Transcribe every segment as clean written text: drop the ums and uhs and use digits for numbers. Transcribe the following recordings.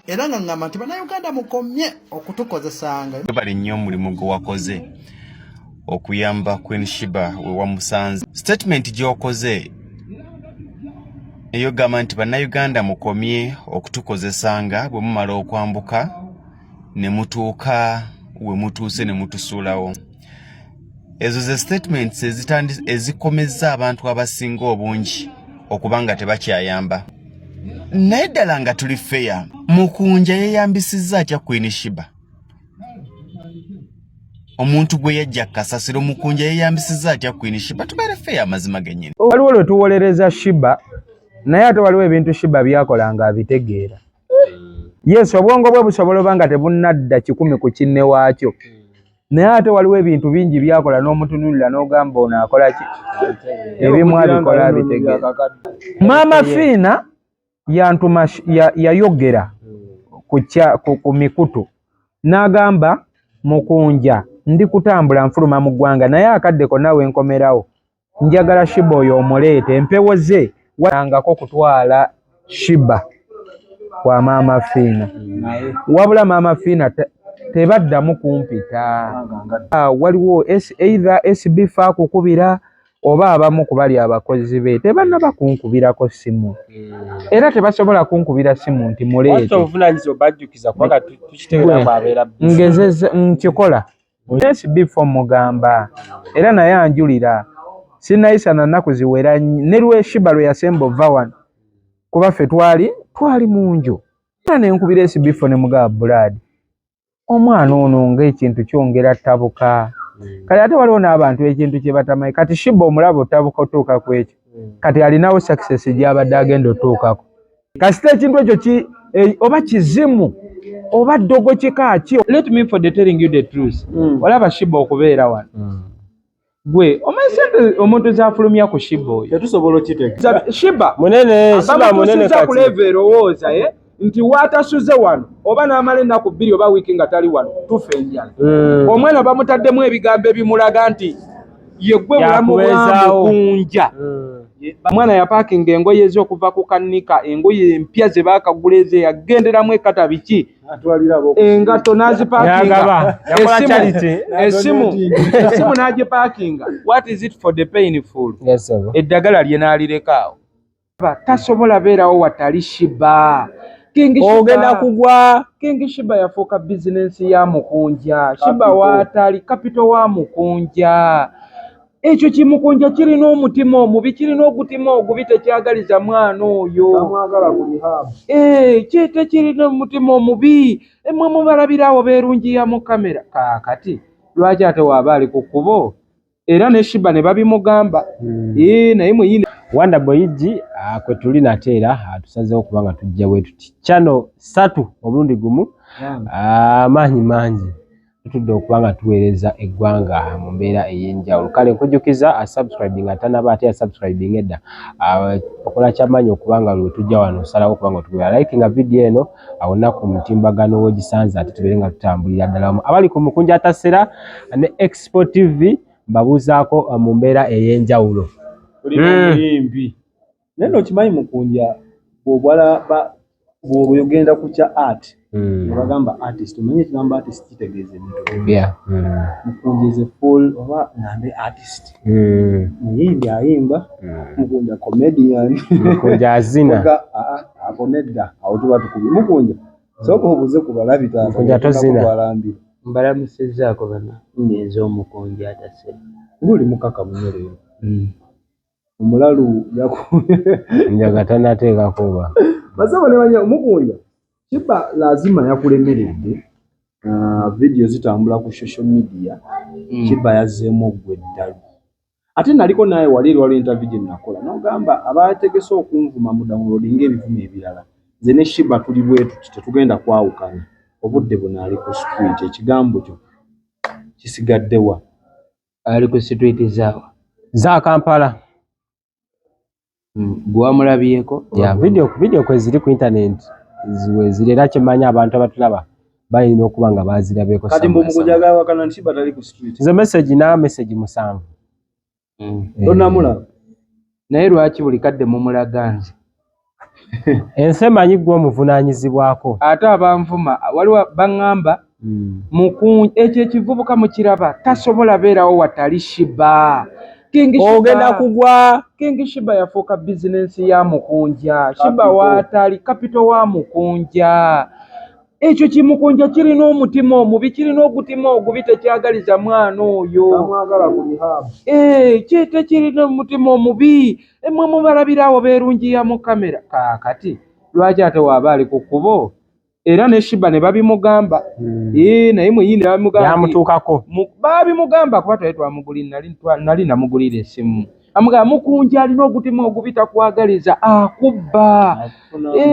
era nga ngamba nti bannayuganda mukomye okutukozesanga. Bali nnyo omulimu gwe wakoze okuyamba Queen Sheebah we wamusanze. Statement gy'okoze eyo gamba nti bannayuganda mukomye okutukozesanga bwe mumala okwambuka ne mutuuka we mutuuse ne mutusuulawo. Ezo ze statements ezikomezza abantu abasinga obungi okuba nga tebakyayamba. Naye ddala nga tuli fair, Mukunja yeeyambisizza atya Queen Sheebah? Omuntu gwe yajja kasasiro Mukunja yeeyambisizza atya Queen Sheebah? Tubeere fair amazima gennyini. Waliwo lwe tuwolereza Sheebah naye ate waliwo ebintu Sheebah byakola nga abitegeera. Yes, obwongo bwe busobola oba nga tebunnadda 10 ku kinne waakyo. Naye ate waliwo ebintu bingi byakola n'omutunulira n'ogamba ono akola ki? Ebimu abikola abitegeera. Maama Fiina yayogera ku mikutu n'agamba Mukunja ndi kutambula nfuluma mu ggwanga naye akadde konna we nkomerawo njagala Sheebah oyo omuleete empewo ze wangako kutwala Sheebah kwa Maama Fiina. Wabula Maama Fiina tebaddamu kumpita. Waliwo either SB akukubira oba abamu ku bali abakozi be tebannaba kunkubirako simu. Era tebasobola kunkubira simu nti muleete. Ngezeze nkikola. SB mugamba. Era naye anjulira. Sinayisa na nnaku ziwera ne lwe Sheebah lwe yasemba ova wano. Kuba ffe twali munju. Era ne nkubira SB ne mugaba Brad. Omwana ono ng'ekintu kyongera tabuka. Kale ate waliwo n'abantu ekintu kye batamanyi. Kati Sheebah omulabo otabuka otuuka ku ekyo. Kati alinawo success gy'abadde agenda otuukako. Kasita ekintu ekyo oba kizimu oba ddogo kika ki. Let me for the telling you the truth. Walaba Sheebah okubeera wano. Gwe omanyi omuntu zafulumya ku Sheebah oyo. Tetusobola okitegeeza. Sheebah munene kati. Kuleva erowooza nti watasuze wano oba n'amala ennaku 2 oba wiiki nga tali wano tufe enjala. Omwana bamutaddemu ebigambo ebimulaga nti ye gwe mulamu bwa Mukunja. Omwana yapaakinga engoye ez'okuva ku kanika, engoye empya ze baakagula ezo yagenderamu ekata biki engato n'azipaakinga. Esimu n'agipaakinga. What is it for the painful? Eddagala lye n'alireka. Tasobola beerawo watali Sheebah. Ogenda kugwa. King Sheebah yafuuka bizinensi ya Mukunja. Sheebah watali kapito wa Mukunja. Ekyo kimukunja kirina omutima omubi, kirina ogutima ogubi tekyagaliza mwana oyo. Kyete kirina omutima omubi. Mmwe mubalabirawo beerungiya mu kamera. Kaakati lwaki ate waaba ali ku kkubo? Era ne Sheebah ne babimugamba. Naye muyina Wanda Boyigi kwe tuli nateera tusazeewo kubanga tujja bwe tuti channel 3 obulundi gumu maanyi mangi tutudde okubanga tuweereza eggwanga mu mbeera ey'enjawulo. Kale nkujjukiza subscribing atanaba ate subscribing edda okola kyamaanyi okubanga lwe tujja wano osalawo okubanga tugoya like nga video eno awonna ku mutimbagano w'ogisanze ate tubeere nga tutambulira ddala wamu abali ku Omukunja Atasera ne Expo TV mbabuuzaako mu mbeera ey'enjawulo. Muyimbi neno kimanyi Mukunja bw'ogenda ku kya art bagamba artist omanyi ekigamba artist kitegeeza ebintu. Mukunja is a full oba ngambe artist. Muyimbi ayimba. Mukunja comedian. Mukunja azina. Ako nedda awo tuba tukubye Mukunja sooka obuze ku balabi taata. Mukunja tozina. mbalamusizzaako bana ngenze Omukunja Atasera. Nguli mukaka munyere. Omulalu njaga tanateeka kuba. Basaba ne banya Mukunja. Sheebah lazima yakulemeredde. Video zitambula ku social media. Sheebah yazzeemu ogweddalu. Ate naliko naye wali interview gye nakola. N'ogamba abategese okunvuma mu downloading ebivume ebirala. Nze ne Sheebah tuli bwetu tetugenda kwawukana. Obudde buno ali ku street ekigambo kyo kisigaddewa. Ali ku street za Kampala. Gwamulabyeko video kwe ziri ku internet ziri era kimanya abantu abatulaba balina okuba nga bazirabeko. Kati Mukunja wakana Sheebah tali ku street. Ze message 7. Donna mulaba. Naye lwaki buli kadde mumulaganze Ensemanyi gwo muvunanyizibwako. Ate abanvuma waliwo bangamba Mukunja ekyo ekivubuka mukiraba tasobola beerawo watali Sheebah. Ogenda kugwa. King Sheebah yafuuka bizinensi ya Mukunja. Sheebah watali kapito wa Mukunja. Ekyo kimukunja kirina omutima omubi, kirina ogutima ogubi tekyagaliza mwana oyo. Kyete kirina omutima omubi. Emmwe mubalabirawo beerungiya mu kamera. Kaakati lwaki ate waaba ali ku kkubo? Era ne Sheebah ne babimugamba. Naye muyindi babimugamba. Yamutuukako. Babimugamba kuba twali twamugulira nali namugulira essimu. Amugamba Mukunja alina ogutima ogubi takwagaliza akubba.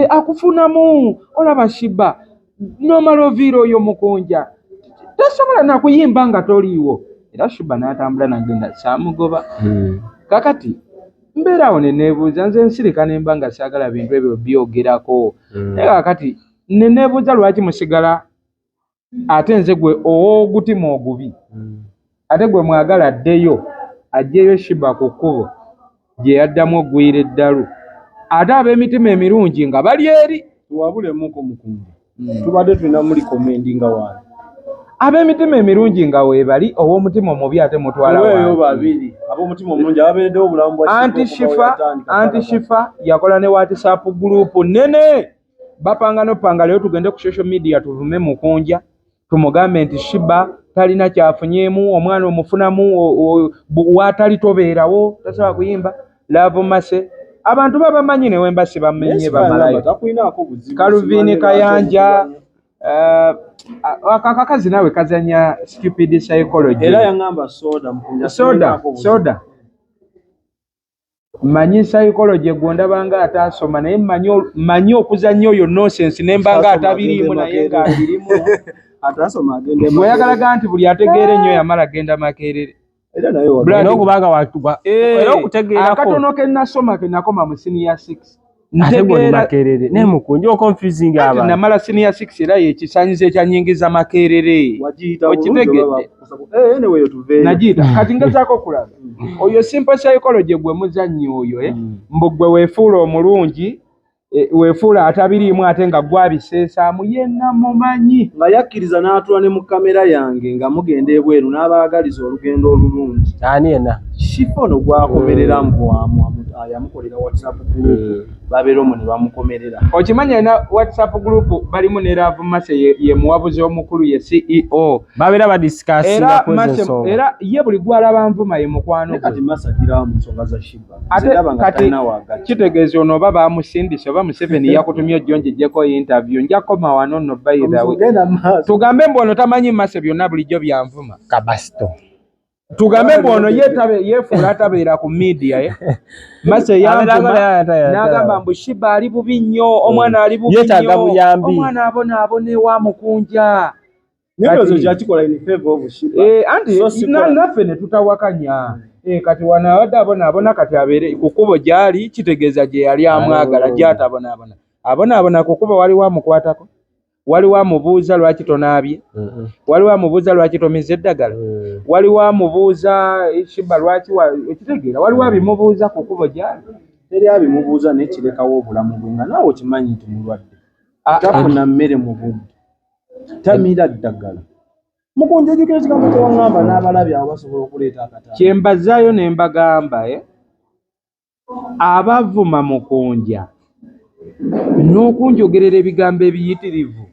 Akufunamu. Olaba Sheebah. Nomala oviira oyo Mukunja tasobola nakuyimba nga toliiwo. Era Sheebah n'atambula n'agenda saamugoba. Kakati mbeerawo ne neebuuza nze nsirika ne mba nga saagala bintu ebyo byogerako. Naye kakati ne neebuuza lwaki musigala ate nze gwe ow'ogutima ogubi. Ate gwe mwagala addeyo ajjeyo Sheebah ku kkubo gye yaddamu ogwira eddalu. Ate ab'emitima emirungi nga bali eri. Tuwabulemuko Mukunja. Tubadde tulina muli komendi nga waali. Ab'emitima emirungi nga weebali ow'omutima omubi ate mutwala waali. Weeyo babiri. Ab'omutima omulungi ababeereddewo obulamu bwa Anti Sheebah yakola ne WhatsApp group nene. Bapanga nopanga leo tugende ku social media tuvume Mukunja. Tumugambe nti Sheebah talina kyafunyeemu omwana omufunamu watali tobeerawo tasobola kuyimba. Love Mase. Abantu babamanyi ne wembasi bamenye bamalayo. Kaluvini Kayanja akakazi nawe kazanya stupid psychology. Era yangamba soda Mukunja. Soda. Manyi psychology gwondabanga atasoma naye manyi okuzanya oyo nonsense nembanga atabirimu naye nga abirimu. Atasoma agende. Moyagalaga nti buli ategeera ennyo yamala agenda Makerere. Era naye okubanga watugwa era okutegeerako akatono ke nasoma ke nakoma mu senior 6 ntegeera Makerere ne Mukunja o confusing abantu namala senior 6 era yekisanyize ekyannyingiza Makerere okitegedde anyway tuveeyo nagiita kati ngezaako kulaba oyo simple psychology gwe muzannyi oyo mbu gwe weefuula omulungi weefuula atabiriimu ate nga gwabiseesaamu yenna mumanyi nga yakkiriza n'atula ne mu kamera yange nga mugenda ebweru n'abaagaliza olugendo olulungi. Ani yenna Shifono gwakomerera yamukolera WhatsApp group babeera omwo ne bamukomerera. Okimanya na WhatsApp group balimu ne Love Mase ye muwabuzi omukulu ye CEO babeera badiscussinga kw'ensonga era ye buli gwalaba Nvuma ye mukwano kati Mase agira mu nsonga za Sheebah kati kitegeeza ono oba bamusindise oba Museveni yakutumye ojjonjejjeko interview njakoma wano nno by the way tugambe mbu ono tamanyi Mase byonna bulijjo bya Nvuma kabasito tugambe mbu ono yeefuula atabeera ku media Mase yanvuma n'agamba mbu Sheebah ali bubi nnyo omwana ali bubi nnyo omwana abonaabona ewa Mukunja nezo kyakikola in favor of Sheebah anti naffe ne tutawakanya kati wanawadde abonaabona kati abeere ku kkubo gy'ali kitegeeza gye yali amwagala gy'atabonaabona ku kkubo waliwo amukwatako waliwo amubuuza lwaki tonaabye waliwo amubuuza lwaki tomiza eddagala waliwo amubuuza Sheebah lwaki ekitegeera waliwo abimubuuza ku kkubo gy'ali teri abimubuuza nekirekawo obulamu bwe nga naawe okimanyi nti mulwadde tafuna mmere mu budde tamira ddagala Mukunja ejjukira ekigambo kyewaŋŋamba n'abalabye abo basobola okuleeta akataano kyembazaayo ne mbagamba abavuma Mukunja n'okunjogerera ebigambo ebiyitirivu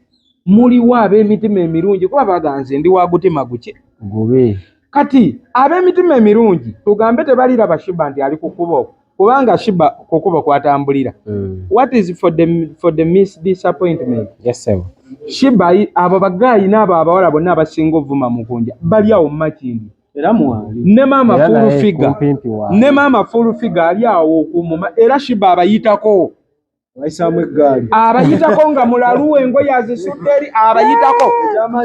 muliwo ab'emitima emirungi kuba baganze ndi wa gutima guki gube kati ab'emitima emirungi tugambe tebaliraba Sheebah nti ali ku kkubo kubanga Sheebah ku kkubo kwatambulira what is for the disappointment yes sir Sheebah abo bagaayi n'abo abawala bonna abasinga ovuma Mukunja bali awo Makindi era mwali ne maama full figure ali awo okumuma era Sheebah abayitako waisaamu eggaali abayitako nga mulalu engoye azisudde eri abayitako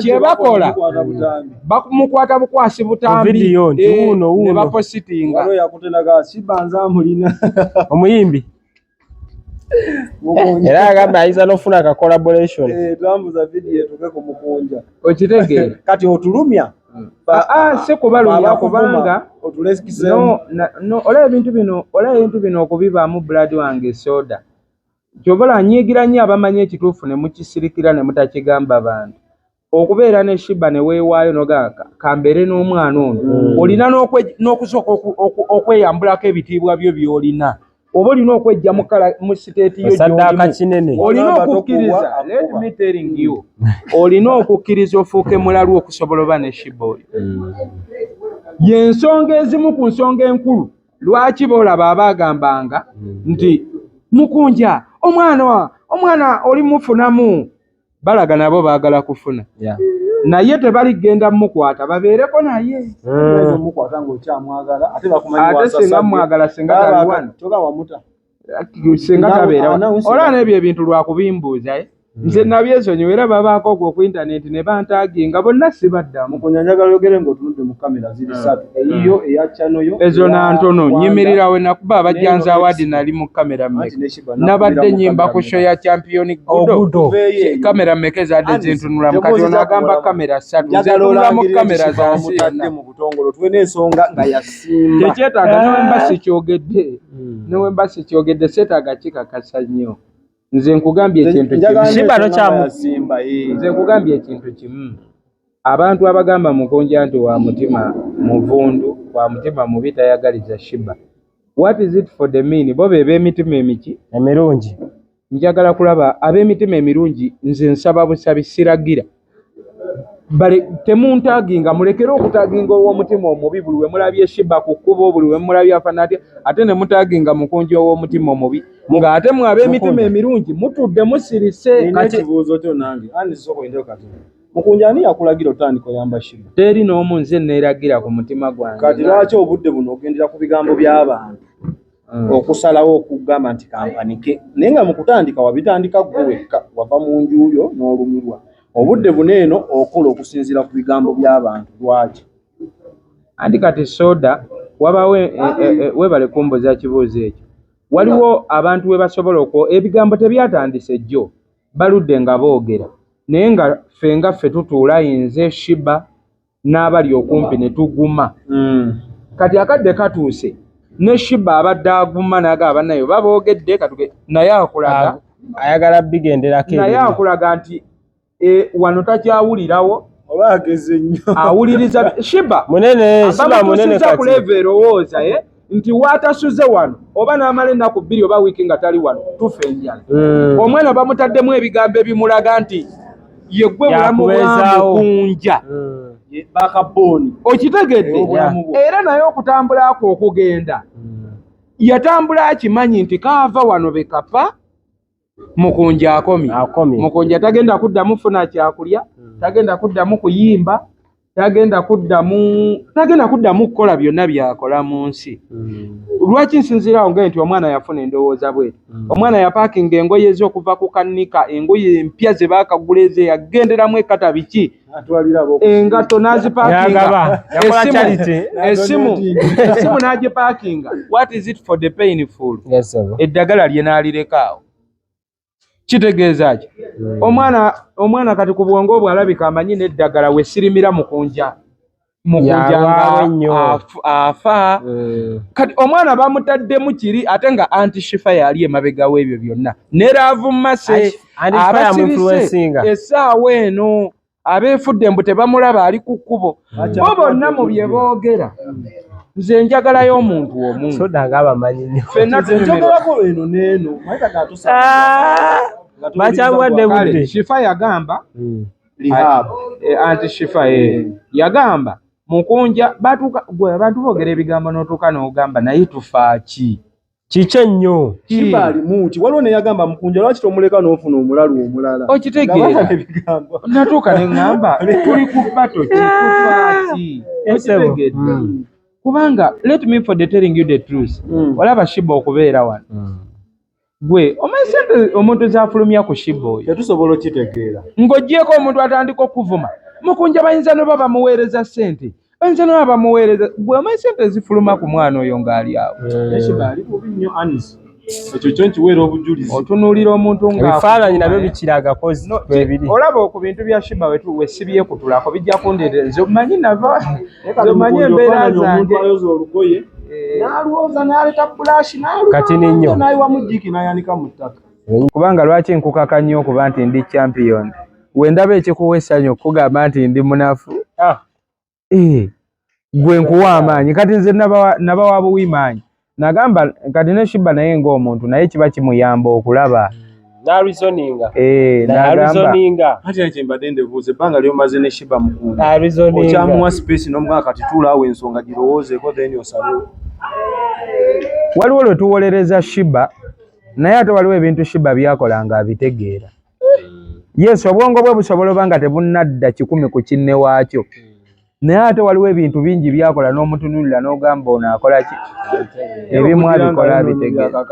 kye bakola bamukwata bukwasi butambi ne bapositinga waliwo yakutenaga Sheebah nze amulina omuyimbi era agamba ayinza n'ofuna aka collaboration twambuza vidiyo etuke ku Mukunja okitegeera kati otulumya si kubalumya kubanga otulesikiseemu olaba ebintu bino okubibaamu blood wange soda Kyobala nyigira nnyo abamanyi ekituufu ne mukisirikira ne mutakigamba bantu. Okubeera ne Sheebah ne weewaayo nogaaka kambeere n'omwana ono olina n'okusooka okweyambulako ebitiibwa byo by'olina. Oba olina okwejja mu siteeti yo gy'olimu. Olina okukkiriza, let me telling you, olina okukkiriza ofuuke mulalu okusobola oba ne Sheebah oyo. Y'ensonga ezimu ku nsonga enkulu lwaki boolaba abaagambanga nti Mukunja omwana oli mufunamu, balaga nabo baagala kufuna. Naye tebaligenda mukwata babeereko naye. Mukwata ng'okyamwagala ate singa mwagala singa taliwano singa tabeera olaba n'ebyo ebintu lwakubimbuuza nze nabyesonyiwa era babaako ku intaneti ne bantaaginga bonna sibaddamu. Mukunja njagala oyogere ng'otunudde mu kamera ziri ssatu, eyiyo eya channel yo ezo nantono nyimirira we nakuba abajjanza awaadi nali mu kamera mmeka nabadde nyimba ku show ya champion Gudo kamera mmeka ezadde zintunula mu kati onagamba kamera ssatu zintunula mu kamera za nsi yonna mu butongolo twena ensonga nga yasimba tekyetaaga newemba sikyogedde seetaaga kikakasa nnyo. Nze nkugambye ekintu kimu abantu abagamba Mukunja nti wa mutima muvundu wa mutima mubi tayagaliza Sheebah, what is it for the mean? Bo b'emitima emiki emirungi. Njagala kulaba ab'emitima emirungi nze nsaba busabi siragira bale temuntaaginga mulekere okutaaginga ow'omutima omubi buli we mulabye Sheebah ku kkubo buli we mulabye afanate ate ne mutaaginga Mukunja ow'omutima omubi ng'ate mwe ab'emitima emirungi mutudde musirise. Kati kibuuzo kyo nange andi soko ndo kati Mukunja ani yakulagira otandika oyamba Sheebah? Teri n'omu nze neeragira ku mutima gwange. Kati lwaki obudde buno ogendera ku bigambo by'abantu okusalawo okugamba nti kampanike naye nga mu kutandika wabitandika ggwe wekka wava mu njuyo n'olumirwa obudde buneeno okola okusinziira ku bigambo by'abantu lwaki? Anti kati soda wabawo webale kumbuza kibuuzo ekyo waliwo abantu we basobola ebigambo tebyatandise jjo baludde nga boogera naye nga ffe ngaffe tutuula nze Sheebah n'abali okumpi ne tuguma kati akadde katuuse ne Sheebah abadde aguma n'agamba nayo baboogedde katuge naye akulaga ayagala bigenderako naye akulaga nti wano takyawulirawo oba ageze nnyo awuliriza Sheebah munene kati kuleva erowooza nti watasuze wano oba n'amala ennaku 2 oba wiiki nga tali wano tufe enjala. Omwana bamutaddemu ebigambo ebimulaga nti ye gwe bulamu bwa Mukunja bakabbooni okitegedde era naye okutambula ako okugenda yatambula akimanyi nti kaava wano bekapa Mukunja akomi. Mukunja tagenda kuddamu funa kyakulya tagenda kuddamu kuyimba tagenda kuddamu kukola byonna byakola mu nsi. Lwaki nsinzirawo nga nti omwana yafuna endowooza bwe omwana yapaakinga engoye ze okuva ku kannika engoye empya ze baakagula eze yagenderamu ekata biki engatto n'azipaakinga esimu n'agipaakinga. What is it for the painful? Eddagala lye n'alirekaawo kitegeeza ki omwana kati ku bwongo bw'alabika amanyi n'eddagala we sirimira Mukunja afa. Kati omwana bamutaddemu kiri ate nga anti Sheebah yali emabega w'ebyo byonna ne Laavu Mase abasirise essaawa eno abeefudde mbu tebamulaba ali ku kkubo bo bonna mu bye boogera nze njagalayo omuntu omu ffenna tujogerako eno n'eno bakyabwadde budde. Sheebah yagamba anti Sheebah yagamba Mukunja abantu boogera ebigambo n'otuuka n'ogamba naye tufa ki kikyo nnyo Sheebah alimu nti waliwo ne yagamba Mukunja lwaki tomuleka n'ofuna omulalu omulala okitegeera natuuka ne ŋŋamba tuli ku bbato kitufa ki okitegedde kubanga let me for the telling you the truth olaba Sheebah okubeera wano gwe omanyi sente omuntu zafulumya ku Sheebah oyo tetusobola okitegeera ng'oggyeko omuntu atandika okuvuma Mukunja bayinza ne baba bamuweereza ssente bayinza ne baba bamuweereza gwe omanyi sente zifuluma ku mwana oyo ng'ali awo. Sheebah ali bubi nnyo Anis ekyo kyo nkiweera obujulizi otunuulira omuntu ebifaananyi nabyo bikiraga bebiri olaba ku bintu bya Sheebah we sibyekutulako bijja kundeeta nze omanyi nava nze omanyi embeera zange olugoye n'alwoza n'aleta bulashi kati ninyo n'ayiwa mu jjiiki n'ayanika mu ttaka kubanga lwaki nkukaka nnyo okuba nti ndi champion wendaba ekikuwa essanyu okugamba nti ndi munafu gwe nkuwa amaanyi kati nze naba wa buwi maanyi nagamba kati ne Sheebah naye ng'omuntu naye kiba kimuyamba okulaba nagamba ati ati mbadde ndebuuze ebbanga ly'omaze ne Sheebah Wuuno okyamuwa space n'omugamba kati tuulaawo ensonga girowoozeeko then osalewo. Waliwo lwe tuwolereza Sheebah naye ate waliwo ebintu Sheebah byakola nga abitegeera. Yes, obwongo bwe busobola oba nga tebunnadda 10 ku kinne waakyo naye ate waliwo ebintu bingi byakola n'omutunulira n'ogamba ono akola ki ebimu abikola abitegeera.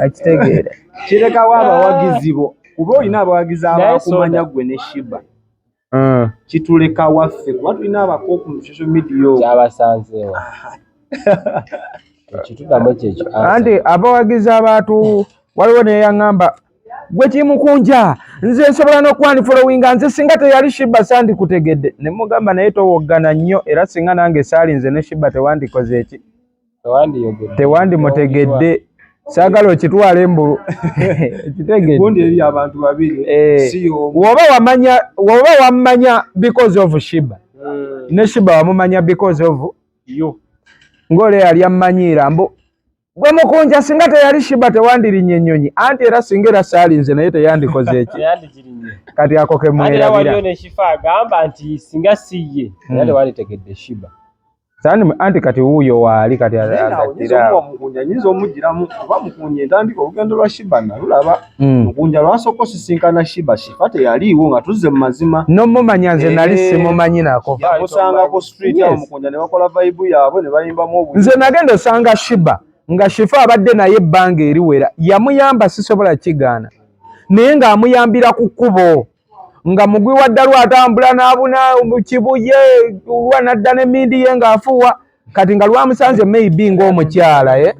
Akitegeera kirekawo abawagizi bo kuba olina abawagizi abakumanya gwe ne Sheebah kituleka waffe kuba tulina abakooku mu social media kyabasanzeewo ekitudamu kyekyo anti abawagizi abantu waliwo naye yaŋŋamba gwe Kimukunja nze nsobola n'okwandifollowinga nze singa teyali Sheebah sandikutegedde ne mugamba naye towoggana nnyo era singa nange saali nze ne Sheebah tewandikoze eki tewandimutegedde saagala okitwala embulu kitegedde eri abantu babiri si woba wammanya because of Sheebah ne Sheebah wamumanya because of yo ng'ole yali ammanyiira mbu gwe Mukunja singa teyali Sheebah tewandirinnye ennyonyi anti era singa era saalinze naye teyandikoze eki kati ako ke mwerabira ne Sheebah agamba nti singa siye era tewanditegedde Sheebah anti kati wuuyo waali kati agattira Mukunja nyinza omugiramu kuba Mukunja entandika olugendo lwa Sheebah nalulaba Mukunja lwasooka osisinkana Sheebah teyaliiwo nga tuzze mu mazima n'omumanya nze nali simumanyi nako yamusangako street awo Mukunja ne bakola vibe yaabwe ne bayimbamu obululu nze nagenda osanga Sheebah nga Sheebah abadde naye ebbanga eriwera yamuyamba sisobola kigaana naye ng'amuyambira ku kkubo nga mugwi wa ddalu atambula n'abuna kibuye lwa nadda n'emmindi ye ng'afuuwa kati nga lwamusanze maybe ng'omukyala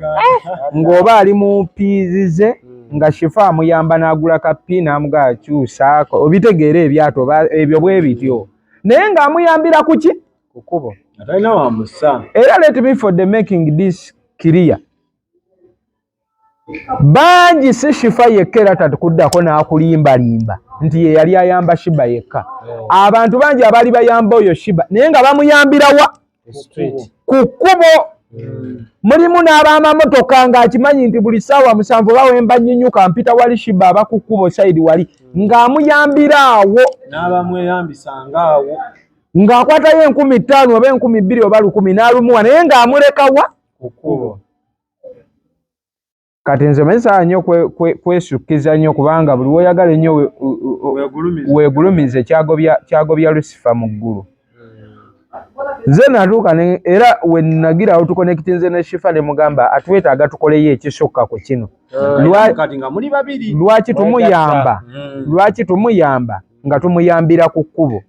ng'oba ali mu piizize nga Sheebah amuyamba n'agula kappi n'amugaa kyusaako obitegeera ebyato ebyo bwe bityo naye ng'amuyambira ku ki ku kkubo atalina wamussa era let me for the making this clear bangi si Sheebah yekka era tatukuddako n'akulimbalimba nti ye yali ayamba Sheebah yekka abantu bangi abaali bayamba oyo Sheebah naye nga bamuyambira wa ku kkubo mulimu n'abamamotoka ng'akimanyi nti buli ssaawa 7 bawemba nnyinyuka mpita wali Sheebah aba ku kkubo sayidi wali ng'amuyambira awo n'abamweyambisanga awo ng'akwatayo 5,000 oba 2,000 oba 1,000 n'alumuwa naye ng'amuleka wa ku kkubo kati nze mesa nnyo kwesukkiza nnyo kubanga buli woyagala ennyo weegulumize kyagobya Lucifer mu ggulu nze natuuka era we nagirawo tukonekitinze ne Sheebah ne mugamba atwetaaga tukoleyo ekisukka ku kino lwaki tumuyamba nga tumuyambira ku kkubo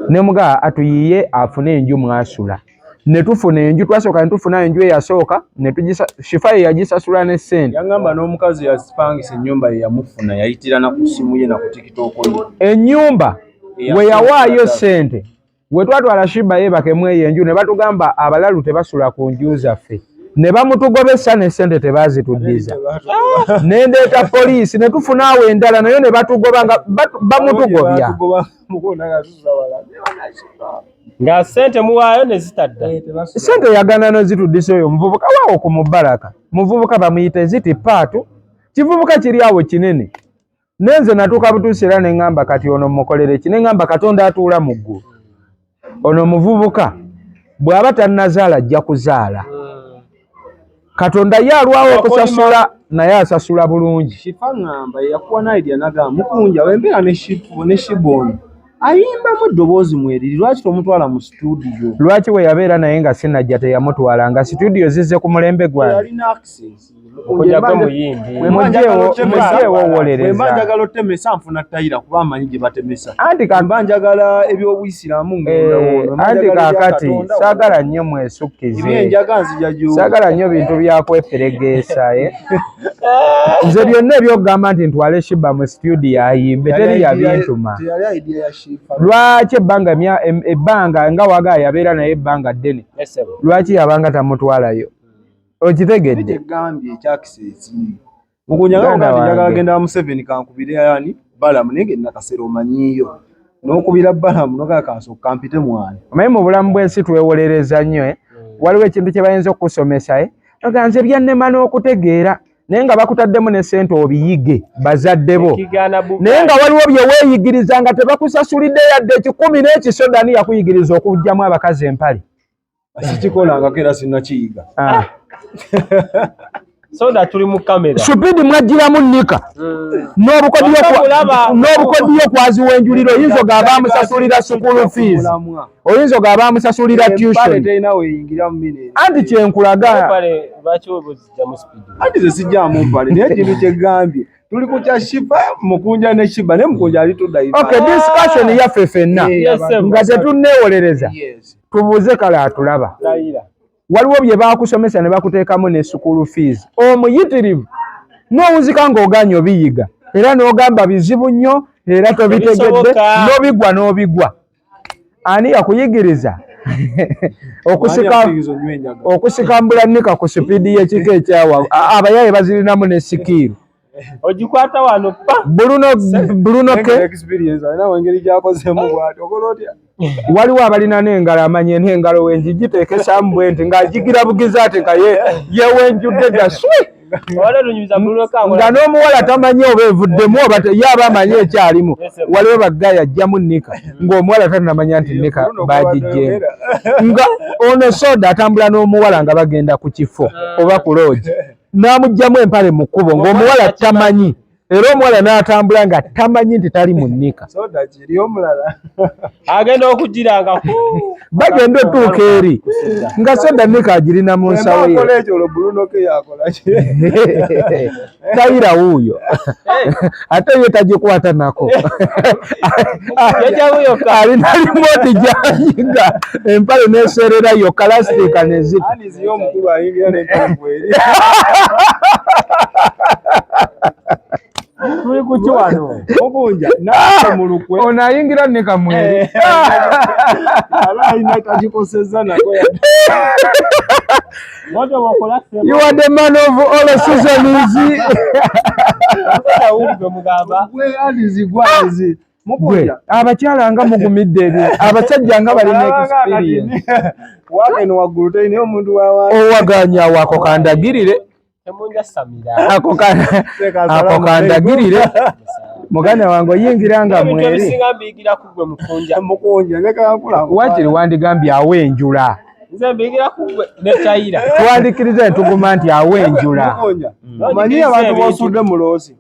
ne mugaa atuyiye afune enju mwasula ne tufuna enju twasooka ne tufuna enju eyasooka ne Sheebah yagisasula ne ssente yangamba n'omukazi yasipangisa ennyumba ye yamufuna yayitira na ku simu ye na ku TikTok ye ennyumba we yawaayo ssente we twatwala Sheebah yeebakemu eyo enju ne batugamba abalalu tebasula ku nju zaffe ne bamutugobesa ne ssente tebaazituddiza nendeeta poliisi ne tufuna awo endala nayo ne batugoba nga bamutugobya nga ssente muwaayo ne zitadda ssente yagana nozituddisa oyo muvubuka waawo ku Mubaraka muvubuka bamuyita ziti paatu kivubuka kiri awo kinene nenze natuuka butuusi era ne ŋŋamba kati ono mukolere ki ne ŋŋamba Katonda atuula mu ggulu ono muvubuka bw'aba tannazaala ajja kuzaala Katonda ye alwawo okusasula naye asasula bulungi Sheebah ŋŋamba yakuwa n'idea nagamba Mukunja wembeera ne Sheebah ono ayimbamu eddoboozi mweriri lwaki tomutwala mu studio lwaki we yabeera naye nga sinajja teyamutwala nga studio zizze ku mulembe gwange yalina access okujjako muyimbi mujjeewo owolereza mba njagala otemesa nfuna ttayira kuba amanyi gye batemesa anti mba njagala ebyobuyisiramu anti kaakati saagala nnyo mwesukkize saagala nnyo bintu byakweperegeesa nze byonna ebyokugamba nti ntwale Sheebah mu studio ayimbe teri yabintuma lwaki ebbanga nga wagaa yabeera naye ebbanga ddene lwaki yabanga tamutwalayo Okitegedde ekigambye ekyakisezi Mukunja ng'ogamba njagala genda mu 7 kankubire yani Balamu nenge nakasero omanyiyo n'okubira Balamu nokakanso kampite mwana omanyi mu bulamu bw'ensi twewolereza nnyo waliwo ekintu kye bayinza okusomesa oganze byannema n'okutegeera naye nga bakutaddemu ne ssente obiyige bazadde bo naye nga waliwo bye weeyigiriza nga tebakusasulidde yadde 10 n'ekisoda ni yakuyigiriza okugyamu abakazi empale sikikolangako era sinnakiyiga soda tuli mu kamera supidi mwagiramu nnika n'obukodiyo kwaziwenjulira oyinza ogaba amusasulira school fees oyinza ogaba amusasulira tuition anti kyenkulaga anti ze sijjamu mpale naye ekintu kyegambye tuli ku kya Sheebah Mukunja ne Sheebah ne Mukunja ali tuddayiva okay discussion yaffe ffenna nga tetunneewolereza tubuuze kale atulaba waliwo bye bakusomesa ne bakuteekamu ne school fees omuyitirivu n'owuzika ng'oganya obiyiga era n'ogamba bizibu nnyo era tobitegedde n'obigwa ani yakuyigiriza okusikambula nnika ku sipiidi y'ekika ekyawa abayaye bazirinamu ne sikiiru ogikwata wano pa Bruno ke experience ana wengeri gyakozemu bwati okola otya waliwo abalina n'engalo amanye n'engalo wenjigiteekesamu bwenti ng'agigira bugizi ate nga yewenjudde gaswe nga n'omuwala tamanyi oba evuddemu oba yaaba amanyi ekyalimu waliwo baggayi ajjamu nnika ng'omuwala tanamanya nti nnika baagijjemu nga ono soda atambula n'omuwala nga bagenda ku kifo oba ku loogi n'amugjamu empale mu kkubo ng'omuwala tamanyi era omuwala n'atambula nga tamanyi nti tali mu nnika soda kiri omulala agenda okugiranga bagenda otuuka eri nga soda nnika agirina mu nsawo ye tayira wuuyo ate ye tagikwata nako alina limoti gyanyiga empale neserera yokka lastika nezita tuli ku kiwano Mukunja naye mu lukwe ono ayingira nnika mweri alina tagikosezza nako you are the man of all seasons gwe alizigwazi Mukunja abakyala nga mugumidde ebi abasajja nga balina experience wakeno waggulu tayina omuntu wawa owaganya wako kandagirire ako kandagirire muganda wange oyingira nga mweri Mukunja wakiri wandigambye awenjula twandikiriza entuguma nti awenjula omanyi abantu bosudde mu loosi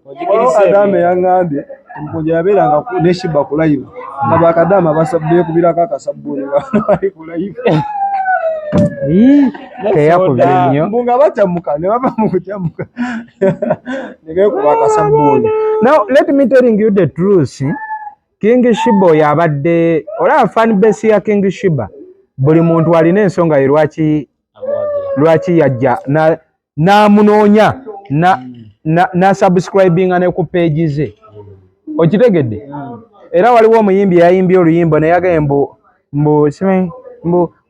Adame yaŋŋambye Mukunja yabeeranga ne Sheebah ku live nga bakadama beekubirako akasabbuuni bali ku live teyakubye nnyo mbunga bakyamuka ne bava mu kukyamuka ne beekuba akasabbuuni. Now let me telling you the truth. King Sheebah oyo abadde olaba fan base ya King Sheebah buli muntu alina ensonga ye lwaki yajja n'amunoonya na subscribinga ne ku page ze okitegedde era waliwo omuyimbi yayimbye oluyimbo naye agambye mbu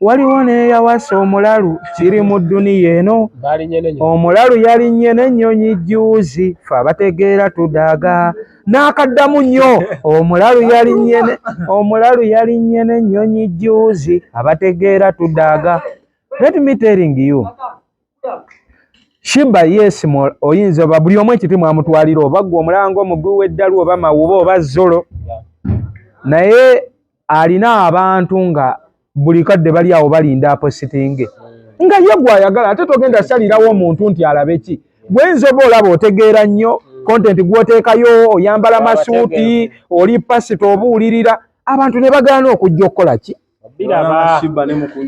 waliwo neyawasa omulalu kiri mu dduniya eno omulalu yalinnye n'ennyonyi juuzi fe abategeera tudaaga n'akaddamu nnyo omulalu yalinnye n'ennyonyi juuzi abategeera tudaaga. Let me telling you Sheebah yes oyinza oba buli omu ekiti mwamutwalira oba gwe omulango omugwi w'eddalu oba mawuba oba zolo naye alina abantu nga buli kadde bali awo balinda apositinge nga ye gwayagala ate togenda salirawo omuntu nti alabe ki gwenza oba olaba otegeera nnyo content gwoteekayo oyambala masuuti oli pasito obuulirira abantu ne bagaana okujja okukola ki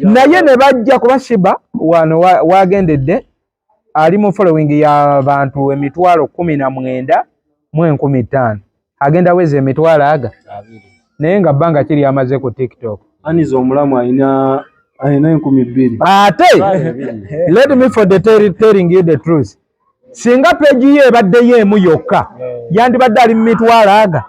naye ne bajja kuba Sheebah wano wagendedde ali mu following y'abantu 19,015 agenda weza emitwalo aga naye nga bbanga kiri amaze ku TikTok aniza omulamu alina 2,000 ate let me for the telling you the truth singa page ye ebaddeyo emu yokka yandibadde ali mu mitwalo aga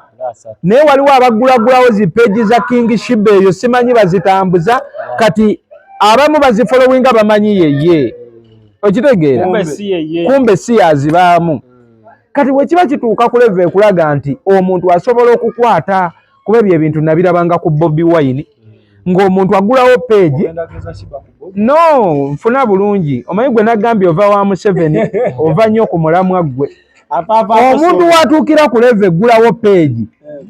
naye waliwo abagulagulawo zi page za King Sheebah eyo simanyi bazitambuza kati abamu bazifollowinga bamanyi yeye okitegeera kumbe si yazibaamu kati wekiba kituuka ku level ekulaga nti omuntu asobola okukwata kuba ebyo ebintu nabirabanga ku Bobi Wine ng'omuntu agulawo page no nfuna bulungi omanyi gwe nagambye ova wa Museveni ova nnyo ku mulamwa gwe omuntu watuukira ku level egulawo page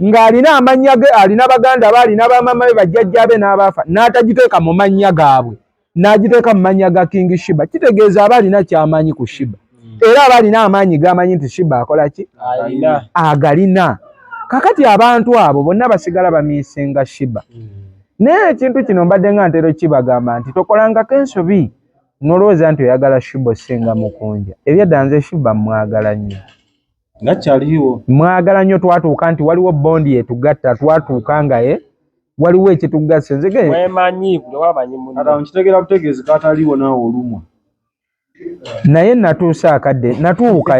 ng'alina amannya ge alina baganda be alina bamama be bajjajja be n'abaafa n'atagiteeka mu mannya gaabwe n'agiteeka mu mannya ga King Sheebah kitegeeza aba alina ky'amanyi ku Sheebah era aba alina amaanyi g'amanyi nti Sheebah akola ki agalina kakati abantu abo bonna basigala bamiisenga Sheebah naye ekintu kino mbadde nga ntero kibagamba nti tokolangako ensobi nolowooza nti oyagala Sheebah osenga Mukunja ebyadda nze Sheebah mwagala nnyo nakyaliwo mwagala nnyo twatuuka nti waliwo bondi yetugatta twatuuka nga waliwo ekitugasse nkitegera butegeezi kataliwo naawe olumwa naye natuusa akadde natuuka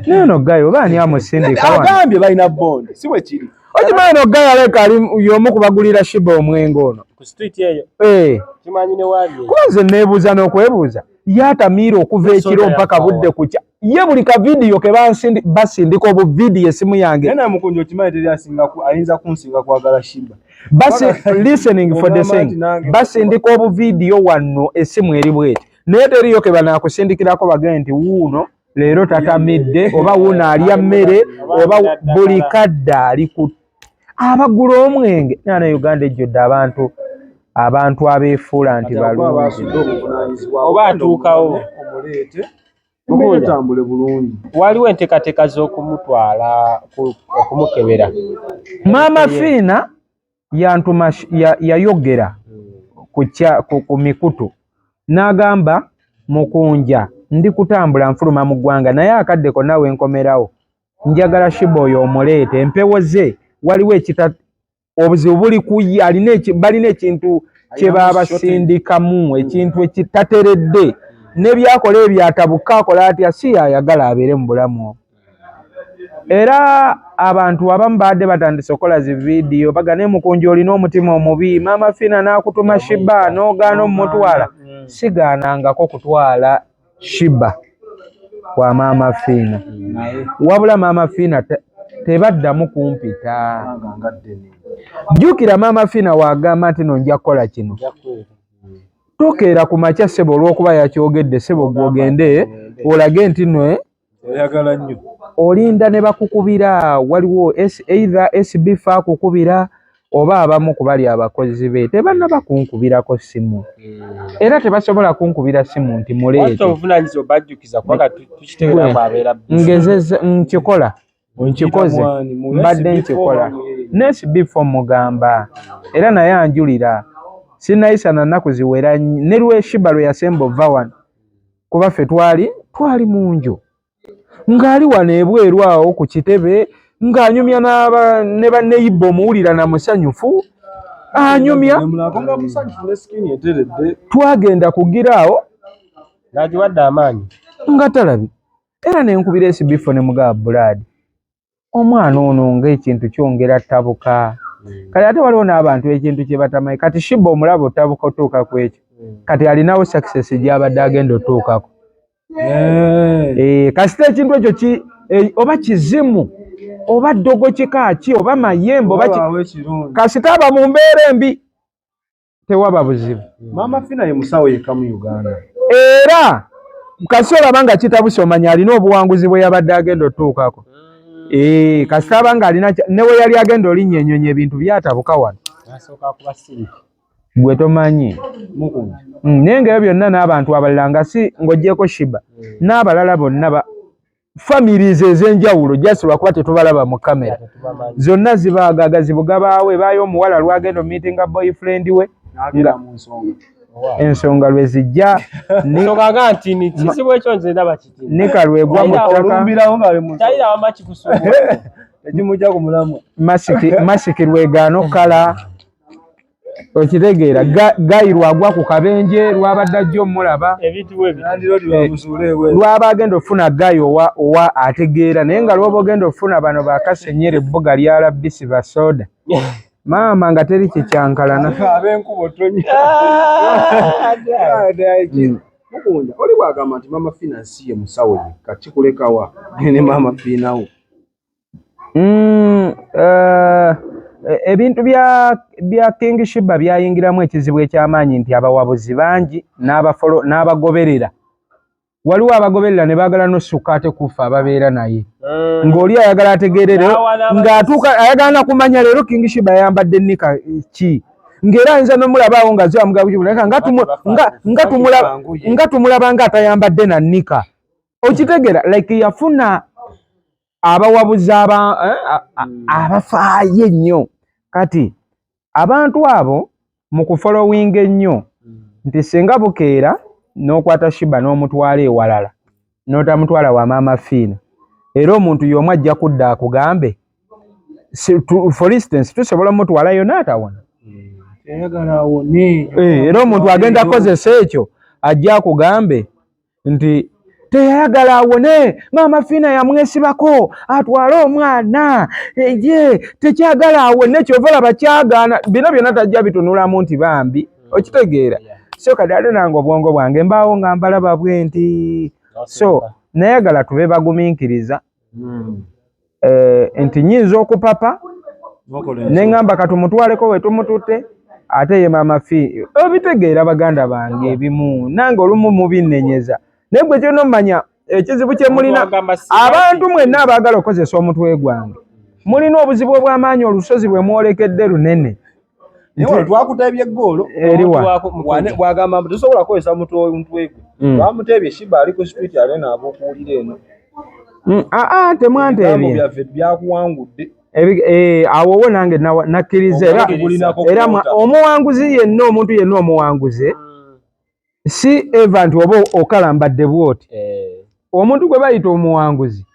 neno gayo oba ani amusindika agambye balina bondi si bwe kiri okimanyi no gayo aleka ali y'omu kubagulira Sheebah omwenge ono kuba nze neebuuza n'okwebuuza yatamiira okuva ekiro mpaka budde kukya ye buli ka vidiyo ke basindika obuvidiyo esimu yange naye Mukunja okimanyi teri ayinza kunsinga kwagala Sheebah listening for the same basindika obuvidiyo wano esimu eri bweti naye teriyo ke banaakusindikirako bagende nti wuuno leero tatamidde oba wuuno alya mmere oba buli kadde ali ku abagula omwenge naana Uganda ejjudde abantu abeefuula nti balungi oba atuukawo tambule bulungi waliwo enteekateeka z'okumutwala okumukebera Maama Fiina yayogera ku mikutu n'agamba Mukunja ndi kutambula nfuluma mu ggwanga naye akadde konna we nkomerawo njagala Sheebah oyo omuleete empewo ze waliwo obuzibu buli balina ekintu kye baabasindikamu ekintu ekitateredde n'ebyakola ebyatabuka akola atya si yayagala abeere mu bulamu era abantu abamu baadde batandise okukola zi vidiyo bagane Mukunja olina omutima omubi Maama Fiina n'akutuma Sheebah n'ogaana omutwala sigaanangako kutwala Sheebah kwa Maama Fiina wabula Maama Fiina tebaddamu kumpita jjukira Maama Fiina wagamba nti no nja kukola kino tokeera ku makya ssebo olw'okuba yakyogedde ssebo gwogende olage nti no oyagala nnyo olinda ne bakukubira waliwo either SB akukubira oba abamu ku bali abakozi be tebanna bakunkubirako simu era tebasobola kunkubira simu nti muleete ngezeza nkikoze mbadde nkikola ne SB mugamba era naye anjulira sinayisa na nnaku ziwera ne lwe Sheebah lwe yasemba ova wano kuba ffe twali mu nju ng'ali wano ebweru awo ku kitebe ng'anyumya ne banneyiba omuwulira na musanyufu anyumya twagenda kugira awo nagiwadde amaanyi nga talabi era nenkubira SB ne mugaba Brad omwana ono ng'ekintu kyongera tabuka kati ate waliwo n'abantu ekintu kye batamanyi kati Sheebah omulaba otabuka otuuka ku ekyo kati alinawo success gy'abadde agenda otuukako kasita ekintu ekyo oba kizimu oba ddogo kikaaki oba mayembe oba kasita aba mu mbeera embi tewaba buzibu Maama Fiina ye musawo yekka mu Uganda era kasi olaba nga kitabuse omanya alina obuwanguzi bwe yabadde agenda otuukako kasita abanga alina newe yali agenda olinnya ennyonyi ebintu byatabuka wano gwe tomanyi naye ngaebyo byonna n'abantu abalala nga si ng'oggyeko Sheebah n'abalala bonna families ez'enjawulo just lwakuba tetubalaba mu kamera zonna zibaagaga zibugabaawe baayo omuwala lwagenda omiitinga boyfriend we ensonga lwe zijja nika lwegwa mu ttaka masiki lwegaana okukala okitegeera gayi lwagwa ku kabenje lwabadde ajja omulaba lwaba agenda ofuna gayi owa ategeera naye nga lwoba ogenda ofuna bano bakasenyera ebbuga lyalabisi basoda maama nga teri kikyankalana abenkubo tonya Mukunja oli bwagamba nti mama Fina si ye musawo yekka kikulekawa ne mama Fina wo ebintu bya King Sheebah byayingiramu ekizibu eky'amaanyi nti abawabuzi bangi n'abagoberera waliwo abagoberera ne baagala n'osukka ate kufa ababeera naye ng'oli ayagala ategeerere ng'atuuka ayagala nakumanya leero King Sheebah yayambadde nnika ki ng'era ayinza n'omulabaawo nga zo amugaba kibuleka nga tumulaba nga atayambadde na nnika okitegeera like yafuna abawabuzi abafaayo ennyo kati abantu abo mu kufolowinga ennyo nti singa bukeera n'okwata Sheebah n'omutwala ewalala n'otamutwala wa maama Fina era omuntu y'omu ajja kudda akugambe for instance tusobola omutwalayo n'atawona era omuntu agenda akozesa ekyo ajja akugambe nti teyayagala awone maama Fina yamwesibako atwale omwana ye tekyagala awone kyova olaba kyagaana bino byonna tajja bitunulamu nti bambi okitegeera so kati ate nange obwongo bwange mbaawo nga mbalaba bwe nti so nayagala tube bagumiikiriza nti nyinza okupapa neŋŋamba katumutwaleko we tumututte ate ye maama Fina obitegeera baganda bange ebimu nange olumu mubinnenyeza naye gwe kyonna omumanya ekizibu kye mulina abantu mwenna abaagala okukozesa omutwe gwange mulina obuzibu obw'amaanyi olusozi bwe mwolekedde lunene twakuteebye eggoolo bwagamba mbu tosobola kukozesa mutwe gwe twamuteebye Sheebah ali ku street ale n'abaokuwulira eno temwanteebye byaffe byakuwangudde awo wo nange nakkiriza era omuwanguzi yenna omuntu yenna omuwanguze si eva nti oba okalambadde bwoti omuntu gwe bayita omuwanguzi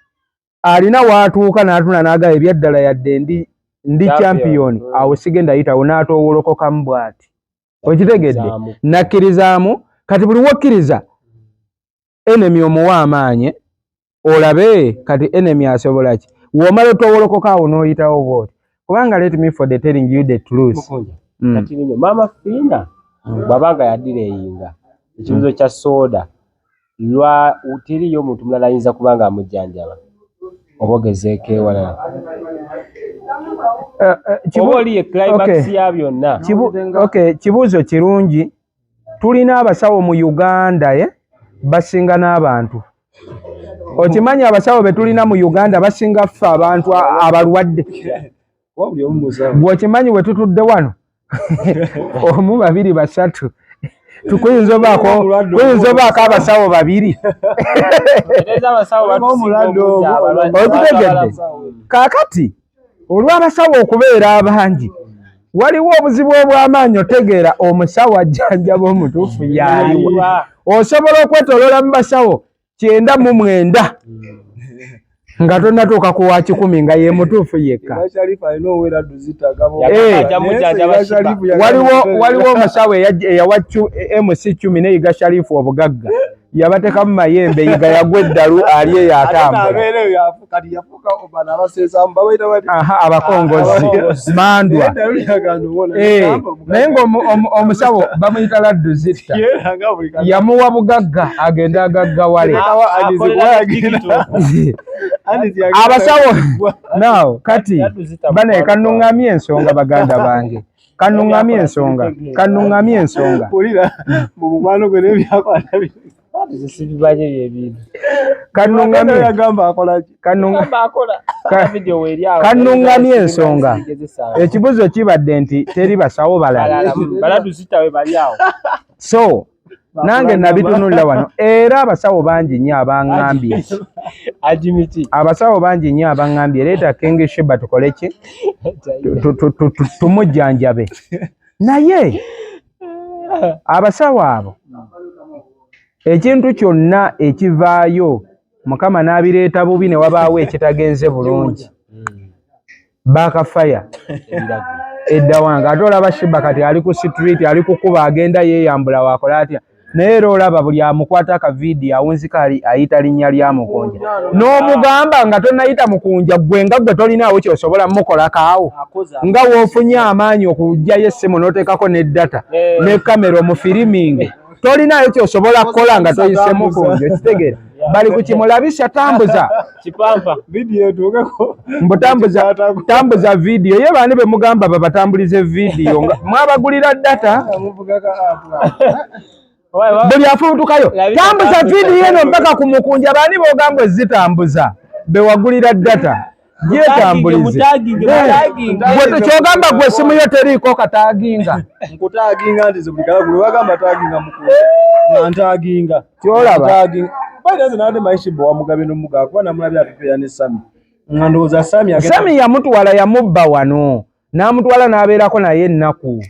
alina waatuuka n'atuna n'agaba ebyaddala yadde ndi champion awo sigenda yitawo n'atoowolokokamu bw'ati okitegedde nakkirizaamu kati buli wokkiriza enemy omuwa amaanyi olabe kati enemy asobola ki womala otowolokoka awo n'oyitawo bwoti kubanga let me for the telling you the truth kati ninyo maama Fina bw'abanga yadireyinga ekibuzo kya soda lwa utiriyo omuntu mulala ayinza kubanga amujjanjaba oba ogezeeko ewalala oba oli ye climax ya byonna kibuuzo kirungi tulina abasawo mu Uganda basinga n'abantu okimanyi abasawo be tulina mu Uganda basinga ffe abantu abalwadde bw'okimanyi we tutudde wano omu babiri basatu tukuyinza obaako abasawo babiri okitegedde kaakati olw'abasawo okubeera abangi waliwo obuzibu obw'amaanyi otegeera omusawo ajjanjaba omutuufu yaaliwa osobola okwetoloola mu basawo 99 nga tonnatuuka ku wa 10 nga ye mutuufu yekka waliwo omusawo eyawa MC 10 neyiga Sharifu obugagga yabatekamu mayembe yiga yagwa eddalu ali eyo atambula abakongozi mandwa naye ng'omusawo bamuyita laddu zitta yamuwa bugagga agenda agaggawale abasawo naawo kati bane kanuŋŋamye ensonga baganda bange kanuŋŋamye ensonga mubukwano gwe nebyakwata kanuŋŋamye ensonga ekibuzo kibadde nti teri basawo balala so nange nabitunulira wano era abasawo bangi nnyo abaŋŋambye leeta King Sheebah tukole ki tumujjanjabe naye abasawo abo ekintu kyonna ekivaayo Mukama n'abireeta bubi ne wabaawo ekitagenze bulungi baakafaya edda wange ate olaba Sheebah kati ali ku street ali kukuba agenda yeeyambula waakola atya naye olaba buli amukwata aka video awunzika ayita linnya lya Mukunja n'omugamba nga tonayita Mukunja gwe nga gwe tolinaawo kyosobola mukolakaawo nga woofunye amaanyi okugyayo essimu n'oteekako ne data ne kamera omufirimingi tolinaayo kyosobola kukola nga toyise Mukunja kitegeera bali ku kimulabisa tambuza kipampa video etuukeko tambuza video ye baani be mugamba babatambulize video nga mwabagulira data buli afubutukayo tambuza video eno mpaka ku Mukunja baani b'ogamba zitambuza bewagulira data gyetambulize kyogamba gwe essimu yo teriiko kataaginga nkutaaginga nti buli kala guli bagamba taaginga Mukunja nga ntaaginga kyolaba Baina zinade maishi bo wamugabe n'omuga kuba namulabya apepeya ne Sami ngandoza Sami yamutwala yamubba wano n'amutwala n'abeerako naye ennaku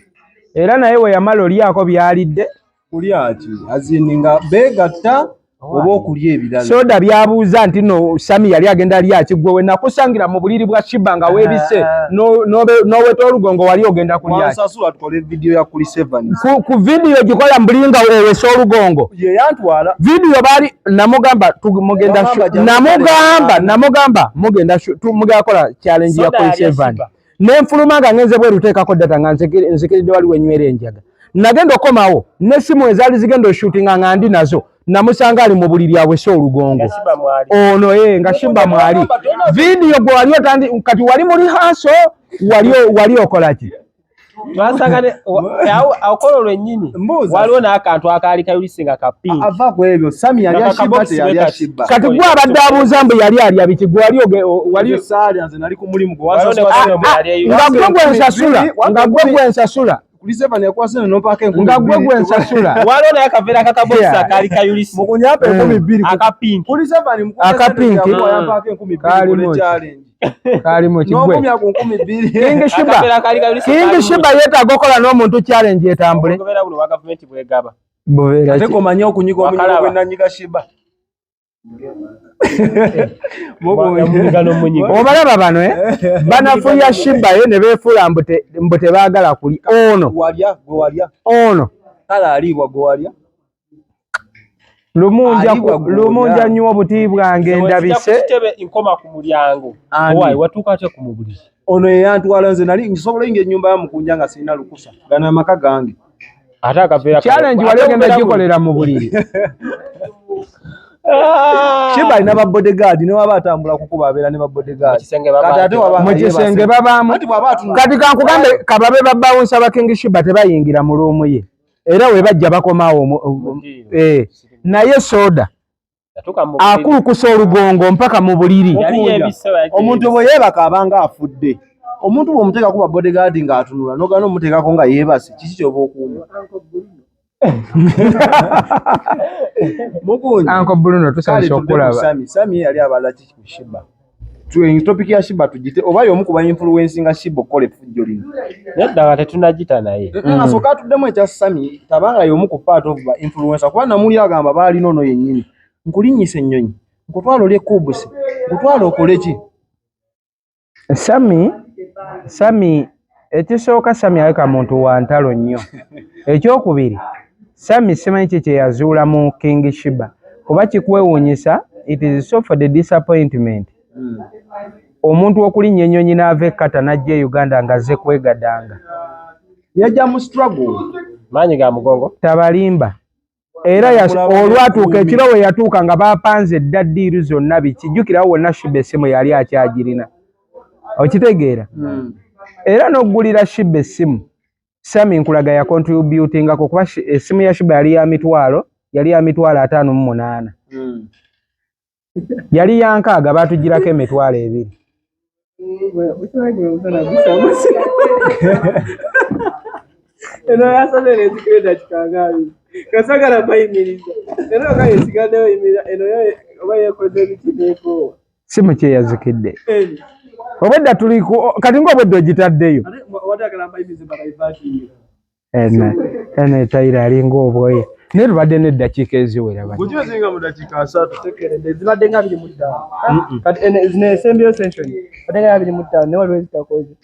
era naye we yamala olyako byalidde kulya ki azininga begatta oba okulya ebirala soda byabuuza nti no Sami yali agenda ali akigwe we nakusangira mu buliri bwa Sheebah nga weebise n'oweta olugongo wali ogenda kulya wansasula tukole video ya kuli 7 ku video gikola mbulinga owesa olugongo ye yantwala video bali namugamba namugamba mugenda mugakola challenge ya kuli 7 nenfuluma nga ngenze bwe ruteekako data nga nzikiridde wali wenywera enjaga nagenda okomawo n'essimu ezaali zigenda oshootinga nga ndi nazo namusanga ali mu buliri awese olugongo ono nga Sheebah mwali video gwe wali otandi kati wali muri haso wali okola ki twasangane akola olwennyini waliwo n'akantu akaali kayulisinga kapinki ava ku ebyo Sami yali Sheebah teyali Sheebah kati gwe abadde abuuza mbu yali alya biki gwe wali saali nze nali ku mulimu nga gwe gwensasula kuli 7 yakwasene n'opaaka enkumi nga gwe gwensasula waliwo naye akaveera kakabokisa akaali kayulisi Mukunja apa enkumi bbiri akapinki kuli 7 akapinki yapaaka enkumi bbiri challenge kaalimu kigwe n'okumya ku nkumi bbiri King Sheebah yeetaaga okola n'omuntu challenge etambule obubeera buno bwa gavumenti bwegaba ate komanya okunyiga omunyigo gwe nanyiga Sheebah obalaba bano banafuya Sheebah ne beefuula mbu tebaagala kuli ono kala aliibwa gwe walya lumunja nnyo obuti bwange ndabise nkoma ku mulyango owayi watuuka ate ku mubuliri ono yeyantwala nze nali nsobola oyinga ennyumba ya Mukunja nga sirina lukusa gana amaka gange ate akaveera challenge wali ogenda gikolera mu buliri Sheebah alina ba bodyguard ne waba atambula kukuba abeera ne ba bodyguard kati ate waba mu kisenge babaamu kati kankugambe kababe babbawunsa ba King Sheebah tebayingira mu luumu ye era we bajja bakomaawo naye soda akulukusa olugongo mpaka mu buliri omuntu bwe yeebaka abanga afudde omuntu bw'omuteeka kuba bodyguard ng'atunula n'ogana omuteekako nga yeebase kiki ky'oba okuuma Mukunja Uncle Bruno tusabye okulaba Sami yali abala kiki ku Sheebah topic ya Sheebah tugite oba y'omu ku ba influencing nga Sheebah okole fujjo lino nedda tetunagita naye asooka atuddemu ekya Sami tabanga y'omu ku part of ba influencer kuba namuli agamba baali nono yennyini nkulinnyisa ennyonyi nkutwala olye kubusi nkutwala okole ki Sami ekisooka Sami aleka muntu wa ntalo nnyo ekyokubiri Sami simanyi kye yazuula mu King Sheebah kuba kikwewuunyisa it is so for the disappointment omuntu okulinnya ennyonyi n'ava ekkata n'ajja e Uganda nga azze kwegadanga yajja mu struggle maanyi ga mugongo tabalimba era olwatuuka ekiro we yatuuka nga baapanze eddaddiiru zonna bikijjukirawo wonna Sheebah essimu yali akyagirina okitegeera era n'oggulira Sheebah essimu Sami nkulaga ya contributingako kuba essimu ya Sheebah yali ya mitwalo 58 yali ya nkaaga baatugirako emitwalo 2 eno yasonera ezikireda kikangaabiri kasagala bayimiriza eno nga yesigaddeyo yimira eno oba yekoze ebiki neekoowa simu kye yazikidde obwedda tuli kati ng'obwedda ogitaddeyo eno etayira alinga obwoya naye tubadde n'eddakiika eziwera zibadde nga 25 kati zino esembyo session badde nga 25 naye waliwo ezitakoze